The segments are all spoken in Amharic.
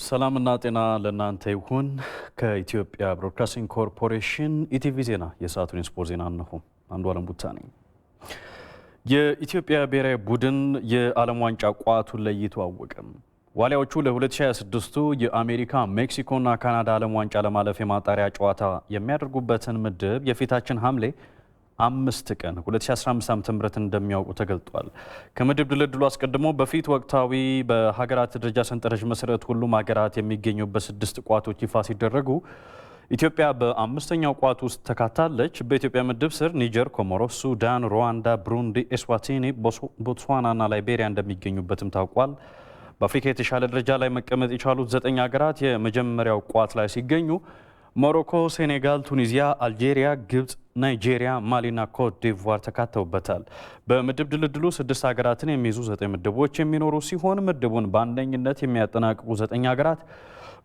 ሰላምና ጤና ለእናንተ ይሁን። ከኢትዮጵያ ብሮድካስቲንግ ኮርፖሬሽን ኢቲቪ ዜና የሰዓቱን ስፖርት ዜና እነሆ። አንዱ ዓለም ቡታ ነኝ። የኢትዮጵያ ብሔራዊ ቡድን የዓለም ዋንጫ ቋቱን ለይቶ አወቀም። ዋሊያዎቹ ለ2026 የአሜሪካ ሜክሲኮና ካናዳ ዓለም ዋንጫ ለማለፍ የማጣሪያ ጨዋታ የሚያደርጉበትን ምድብ የፊታችን ሐምሌ 5 ቀን 2015 ዓ.ም እንደሚያውቁ ተገልጧል። ከምድብ ድልድሉ አስቀድሞ በፊት ወቅታዊ በሀገራት ደረጃ ሰንጠረዥ መሰረት ሁሉም ሀገራት የሚገኙበት 6 ቋቶች ይፋ ሲደረጉ ኢትዮጵያ በአምስተኛው ቋት ውስጥ ተካታለች። በኢትዮጵያ ምድብ ስር ኒጀር፣ ኮሞሮስ፣ ሱዳን፣ ሩዋንዳ፣ ብሩንዲ፣ ኤስዋቲኒ፣ ቦትስዋናና ላይቤሪያ እንደሚገኙበትም ታውቋል። በአፍሪካ የተሻለ ደረጃ ላይ መቀመጥ የቻሉት 9 ሀገራት የመጀመሪያው ቋት ላይ ሲገኙ ሞሮኮ፣ ሴኔጋል፣ ቱኒዚያ፣ አልጄሪያ፣ ግብጽ፣ ናይጄሪያ፣ ማሊና ኮት ዲቯር ተካተውበታል። በምድብ ድልድሉ 6 ሀገራትን የሚይዙ 9 ምድቦች የሚኖሩ ሲሆን ምድቡን በአንደኝነት የሚያጠናቅቁ 9 ሀገራት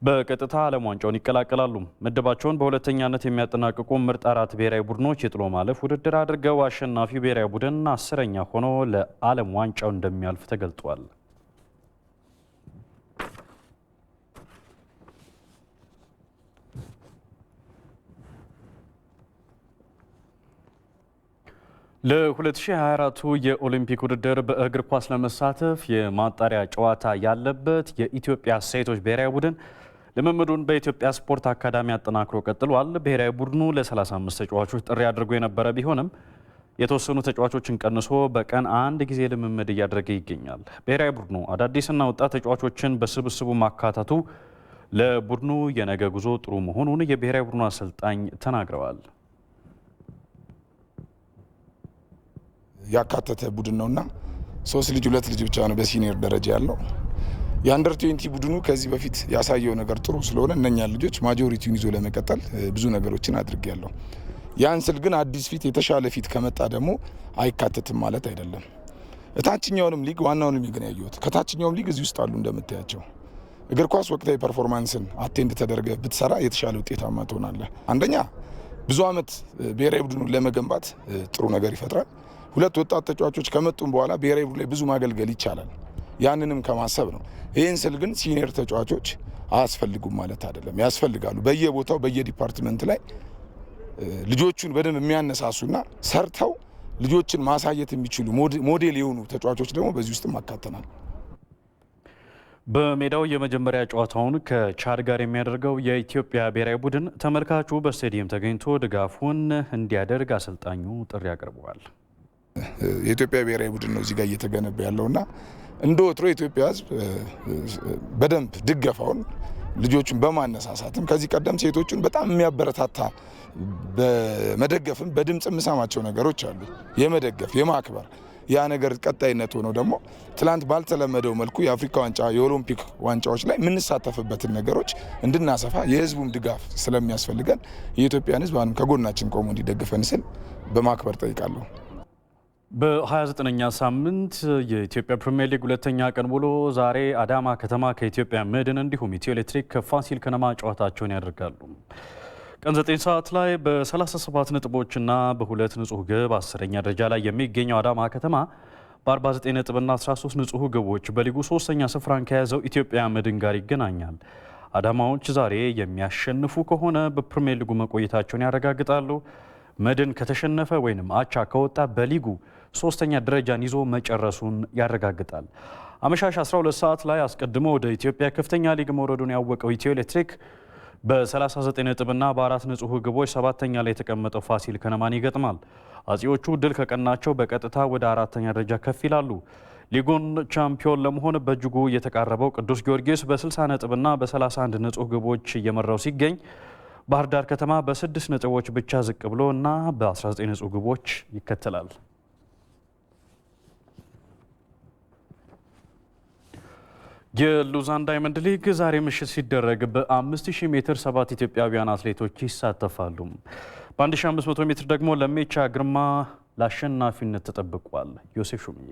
በቀጥታ ዓለም ዋንጫውን ይቀላቀላሉ። ምድባቸውን በሁለተኛነት የሚያጠናቅቁ ምርጥ 4 ብሔራዊ ቡድኖች የጥሎ ማለፍ ውድድር አድርገው አሸናፊው ብሔራዊ ቡድን 10ኛ ሆኖ ለዓለም ዋንጫው እንደሚያልፍ ተገልጧል። ለ2024 የኦሊምፒክ ውድድር በእግር ኳስ ለመሳተፍ የማጣሪያ ጨዋታ ያለበት የኢትዮጵያ ሴቶች ብሔራዊ ቡድን ልምምዱን በኢትዮጵያ ስፖርት አካዳሚ አጠናክሮ ቀጥሏል። ብሔራዊ ቡድኑ ለ35 ተጫዋቾች ጥሪ አድርጎ የነበረ ቢሆንም የተወሰኑ ተጫዋቾችን ቀንሶ በቀን 1 ጊዜ ልምምድ እያደረገ ይገኛል። ብሔራዊ ቡድኑ አዳዲስና ወጣት ተጫዋቾችን በስብስቡ ማካተቱ ለቡድኑ የነገ ጉዞ ጥሩ መሆኑን የብሔራዊ ቡድኑ አሰልጣኝ ተናግረዋል። ያካተተ ቡድን ነውና 3 ልጅ 2 ልጅ ብቻ ነው በሲኒየር ደረጃ ያለው። የአንደር 20 ቡድኑ ከዚህ በፊት ያሳየው ነገር ጥሩ ስለሆነ እነኛ ልጆች ማጆሪቲውን ይዞ ለመቀጠል ብዙ ነገሮችን አድርጌያለሁ። ያን ስል ግን አዲስ ፊት የተሻለ ፊት ከመጣ ደግሞ አይካተትም ማለት አይደለም። እታችኛውንም ሊግ ዋናውንም ሊግ ነው ያየሁት። ከታችኛውም ሊግ እዚህ ውስጥ አሉ እንደምታያቸው። እግር ኳስ ወቅታዊ ፐርፎርማንስን አቴንድ ተደረገ ብትሰራ የተሻለ ውጤታማ ትሆናለህ። አንደኛ ብዙ አመት ብሔራዊ ቡድኑን ለመገንባት ጥሩ ነገር ይፈጥራል። 2 ወጣት ተጫዋቾች ከመጡም በኋላ ብሔራዊ ቡድን ላይ ብዙ ማገልገል ይቻላል። ያንንም ከማሰብ ነው። ይህን ስል ግን ሲኒየር ተጫዋቾች አያስፈልጉም ማለት አይደለም። ያስፈልጋሉ። በየቦታው በየዲፓርትመንት ላይ ልጆቹን በደንብ የሚያነሳሱና ሰርተው ልጆችን ማሳየት የሚችሉ ሞዴል የሆኑ ተጫዋቾች ደግሞ በዚህ ውስጥ ማካተናል። በሜዳው የመጀመሪያ ጨዋታውን ከቻድ ጋር የሚያደርገው የኢትዮጵያ ብሔራዊ ቡድን ተመልካቹ በስቴዲየም ተገኝቶ ድጋፉን እንዲያደርግ አሰልጣኙ ጥሪ አቅርበዋል። የኢትዮጵያ ብሔራዊ ቡድን ነው እዚህ ጋር እየተገነባ ያለውና እንደ ወትሮ የኢትዮጵያ ሕዝብ በደንብ ድጋፋውን ልጆቹን በማነሳሳትም ከዚህ ቀደም ሴቶቹን በጣም የሚያበረታታ በመደገፍም በድምጽ የምሰማቸው ነገሮች አሉ። የመደገፍ የማክበር ያ ነገር ቀጣይነት ሆኖ ደግሞ ትላንት ባልተለመደው መልኩ የአፍሪካ ዋንጫ የኦሎምፒክ ዋንጫዎች ላይ የምንሳተፍበትን ነገሮች እንድናሰፋ የህዝቡም ድጋፍ ስለሚያስፈልገን የኢትዮጵያን ሕዝብ አሁንም ከጎናችን ቆሞ እንዲደግፈን ስል በማክበር ጠይቃለሁ። በ29ኛ ሳምንት የኢትዮጵያ ፕሪሚየር ሊግ 2ኛ ቀን ውሎ ዛሬ አዳማ ከተማ ከኢትዮጵያ መድን እንዲሁም ኢትዮ ኤሌክትሪክ ከፋሲል ከነማ ጨዋታቸውን ያደርጋሉ። ቀን 9 ሰዓት ላይ በ37 ነጥቦችና በ2 ንጹህ ግብ 10ኛ ደረጃ ላይ የሚገኘው አዳማ ከተማ በ49 ነጥብና 13 ንጹህ ግቦች በሊጉ 3ኛ ስፍራን ከያዘው ኢትዮጵያ መድን ጋር ይገናኛል። አዳማዎች ዛሬ የሚያሸንፉ ከሆነ በፕሪሚየር ሊጉ መቆየታቸውን ያረጋግጣሉ። መድን ከተሸነፈ ወይንም አቻ ከወጣ በሊጉ 3ኛ ደረጃን ይዞ መጨረሱን ያረጋግጣል። አመሻሽ 12 ሰዓት ላይ አስቀድሞ ወደ ኢትዮጵያ ከፍተኛ ሊግ መውረዱን ያወቀው ኢትዮ ኤሌክትሪክ በ39 ነጥብና በ4 ንጹህ ግቦች 7ኛ ላይ የተቀመጠው ፋሲል ከነማን ይገጥማል። አጼዎቹ ድል ከቀናቸው በቀጥታ ወደ 4ኛ ደረጃ ከፍ ይላሉ። ሊጉን ቻምፒዮን ለመሆን በእጅጉ የተቃረበው ቅዱስ ጊዮርጊስ በ60 ነጥብና በ31 ንጹህ ግቦች እየመራው ሲገኝ ባህር ዳር ከተማ በ6 ነጥቦች ብቻ ዝቅ ብሎ እና በ19 ንጹህ ግቦች ይከተላል። የሉዛን ዳይመንድ ሊግ ዛሬ ምሽት ሲደረግ በ5000 ሜትር 7 ኢትዮጵያውያን አትሌቶች ይሳተፋሉ። በ1500 ሜትር ደግሞ ለሜቻ ግርማ ለአሸናፊነት ተጠብቋል። ዮሴፍ ሹምዬ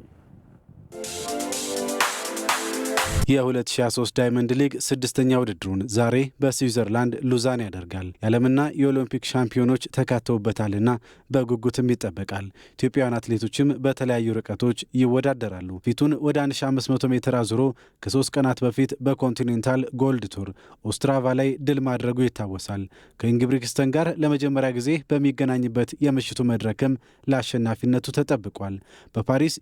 የ2023 ዳይመንድ ሊግ ስድስተኛ ውድድሩን ዛሬ በስዊዘርላንድ ሉዛን ያደርጋል። የዓለምና የኦሎምፒክ ሻምፒዮኖች ተካተውበታልና በጉጉትም ይጠበቃል። ኢትዮጵያውያን አትሌቶችም በተለያዩ ርቀቶች ይወዳደራሉ። ፊቱን ወደ 1500 ሜትር አዙሮ ከ3 ቀናት በፊት በኮንቲኔንታል ጎልድ ቱር ኦስትራቫ ላይ ድል ማድረጉ ይታወሳል። ከኢንግብሪክስተን ጋር ለመጀመሪያ ጊዜ በሚገናኝበት የምሽቱ መድረክም ለአሸናፊነቱ ተጠብቋል። በፓሪስ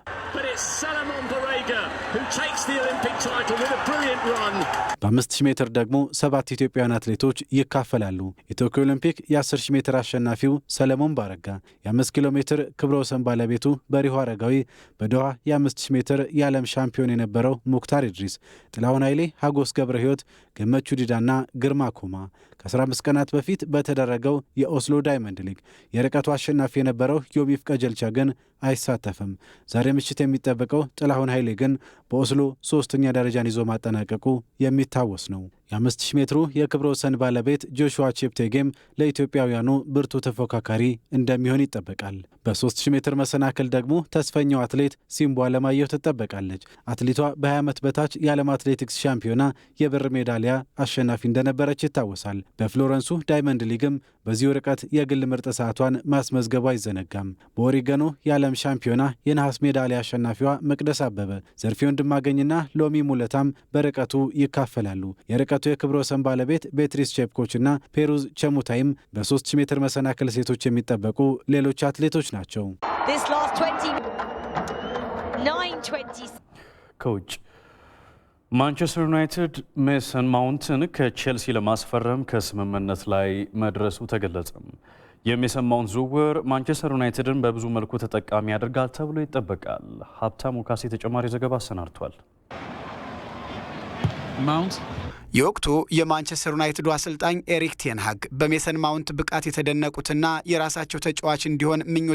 በ5000 ሜትር ደግሞ 7 ኢትዮጵያውያን አትሌቶች ይካፈላሉ። የቶኪዮ ኦሎምፒክ የ10000 ሜትር አሸናፊው ሰለሞን ባረጋ፣ የ5 ኪሎ ሜትር ክብረ ወሰን ባለቤቱ በሪሁ አረጋዊ፣ በዶሃ የ5000 ሜትር የዓለም ሻምፒዮን የነበረው ሙክታር ኢድሪስ፣ ጥላሁን ኃይሌ፣ ሀጎስ ገብረ ሕይወት፣ ገመቹ ዲዳና ግርማ ኮማ። ከ15 ቀናት በፊት በተደረገው የኦስሎ ዳይመንድ ሊግ የርቀቱ አሸናፊ የነበረው ዮሚፍ ቀጀልቻ ግን አይሳተፍም። ዛሬ ምሽት የሚጠበቀው ጥላሁን ኃይሌ ግን በኦስሎ 3ኛ ደረጃን ይዞ ማጠናቀቁ የሚታወስ ነው። የ5000 ሜትሩ የክብረ ወሰን ባለቤት ጆሹዋ ቼፕቴጌም ለኢትዮጵያውያኑ ብርቱ ተፎካካሪ እንደሚሆን ይጠበቃል። በ3000 ሜትር መሰናክል ደግሞ ተስፈኛው አትሌት ሲምቦ አለማየሁ ትጠበቃለች። አትሌቷ በ20 ዓመት በታች የዓለም አትሌቲክስ ሻምፒዮና የብር ሜዳሊያ አሸናፊ እንደነበረች ይታወሳል። በፍሎረንሱ ዳይመንድ ሊግም በዚሁ ርቀት የግል ምርጥ ሰዓቷን ማስመዝገቡ አይዘነጋም። በኦሪገኑ የዓለም ሻምፒዮና የነሐስ ሜዳሊያ አሸናፊዋ መቅደስ አበበ፣ ዘርፌ ወንድማገኝና ሎሚ ሙለታም በርቀቱ ይካፈላሉ። የርቀቱ የክብረ ወሰን ባለቤት ቤትሪስ ቼፕኮችና ፔሩዝ ቸሙታይም በ3000 ሜትር መሰናክል ሴቶች የሚጠበቁ ሌሎች አትሌቶች ናቸው። ከውጭ ማንቸስተር ዩናይትድ ሜሰን ማውንትን ከቼልሲ ለማስፈረም ከስምምነት ላይ መድረሱ ተገለጸ። የሜሰን ማውንት ዝውውር ማንቸስተር ዩናይትድን በብዙ መልኩ ተጠቃሚ ያደርጋል ተብሎ ይጠበቃል። ሀብታሙ ካሴ ተጨማሪ ዘገባ አሰናድቷል። የወቅቱ የማንቸስተር ዩናይትዱ አሰልጣኝ ኤሪክ ቴን ሃግ በሜሰን ማውንት ብቃት የተደነቁትና የራሳቸው ተጫዋች እንዲሆን ምኞት